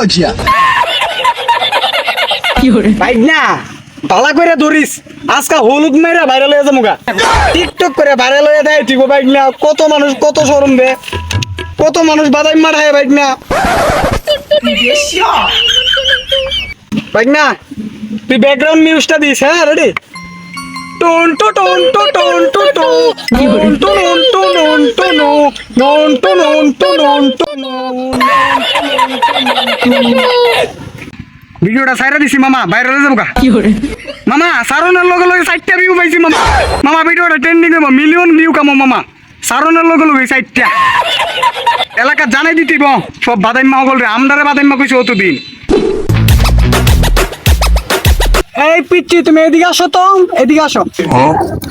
Tecnologia. ভাই না বালা করে ধরিস আজকা হলুদ মেরা ভাইরাল হয়ে যামুগা টিকটক করে ভাইরাল হয়ে দেয় ঠিক ভাই না কত মানুষ কত শরম দে কত মানুষ বাদাই মারায় ভাই না ভাই না তুই ব্যাকগ্রাউন্ড মিউজিকটা দিস হ্যাঁ রেডি টন টু টন টু টন টু টু টন টু টন টু টন টু টন টু টন টু টন টু ভিডিওটা সাইরা দিছি মামা ভাইরাল হয়ে যাবো মামা সারনের লগে লগে 60টা ভিউ পাইছি মামা মামা ভিডিওটা ট্রেন্ডিং হইব মিলিয়ন ভিউ কামো মামা সারনের লগে লগে 60টা এলাকা জানাই দিতিব সব বাদাইমা হগল রে আমদারে বাদাইমা কইছে অতদিন এই পিচ্চি তুমি এদিকে আসো তো এদিকে আসো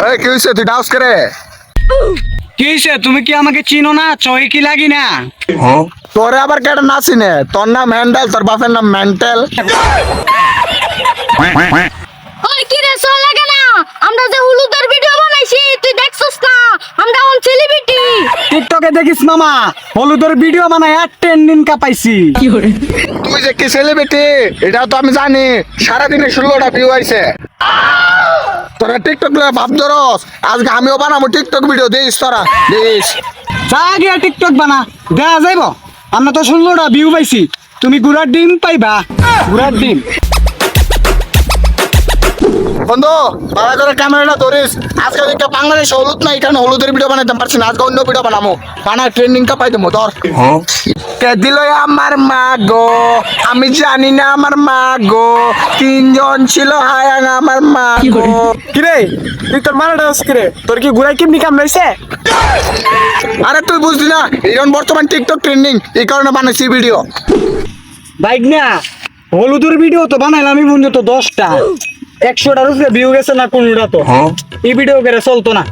এই কি হইছে তুই ডাউস করে? কি হইছে তুমি কি আমাকে চিনো না চই কি লাগি না তোরে আবার কেডা না চিনে? তোর নাম হ্যান্ডেল, তোর বাপের নাম মেন্টাল। ওই কি রে চল লাগে না আমরা যে হলুদের ভিডিও বানাইছি তুই দেখছস না আমরা অন সেলিব্রিটি টিকটকে দেখিস মামা হলুদের ভিডিও বানায় 10 কা পাইছি তুই যে কি সেলিব্রিটি এটা তো আমি জানি, সারাদিনে 16টা ভিউ আইছে। তোরা টিকটক লয়ে ভাব ধরস, আজকে আমিও বানাবো টিকটক ভিডিও, দিস তোরা দিস। যা গিয়া টিকটক বানা দেয়া যাইব আমরা তো 16টা ভিউ পাইছি তুমি গুড়ার ডিম পাইবা গুড়ার ডিম বন্ধু ভালো করে ক্যামেরাটা ধরিস, আজকে দিকে বাংলাদেশ হলুদ না, এখানে হলুদের ভিডিও বানাইতে পারছি না, আজকে অন্য ভিডিও বানাবো, বানায় ট্রেন্ডিংটা পাই দেবো। ধর কে দিল আমার মা গো, আমি জানি না আমার মা গো, 3 জন ছিল হায়াং আমার মা গো। কিরে তুই তোর মারাটা কিরে তোর কি গুড়াই কেমনি কাম রইছে আরে তুই বুঝলি না এখন বর্তমান টিকটক ট্রেন্ডিং, এই কারণে বানাইছি ভিডিও। বাইক না হলুদের ভিডিও তো বানাইলাম আমি বন্ধু তো 10টা 100টার উপরে ভিউ গেছে না কোনটা তো এই ভিডিও করে চলতো না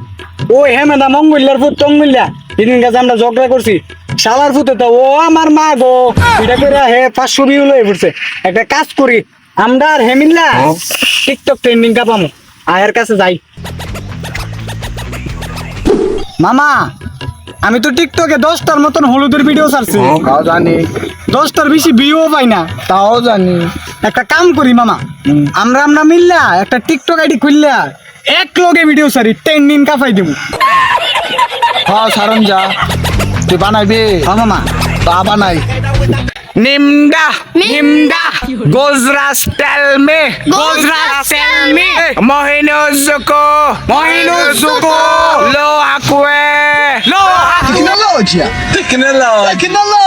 ওই হেমেদা মঙ্গলার ফুট টঙ্গল্লা এদিন কাছে আমরা ঝগড়া করছি শালার ফুটে তো ও আমার মা গো এটা করে হে 500 ভিউ লয়ে পড়ছে একটা কাজ করি আমরা আর হেমিল্লা টিকটক ট্রেন্ডিং কা পামু আয়ের কাছে যাই মামা আমি তো টিকটকে 10টার মতন হলুদের ভিডিও ছাড়ছি তাও জানি 10টার বেশি ভিউ পাই না তাও জানি। একটা কাম করি মামা আমরা মিললা একটা টিকটক আইডি খুললা এক লগে ভিডিও সারি 10 দিন কাফাই দেবো হ্যাঁ সারন যা তুই বানাইবি। হ্যাঁ মামা তা বানাই। নিমডা নিমডা গোজরাস টেল মে মহিনুজুকো লো আকোয়ে লো Tecnologia. Tecnologia.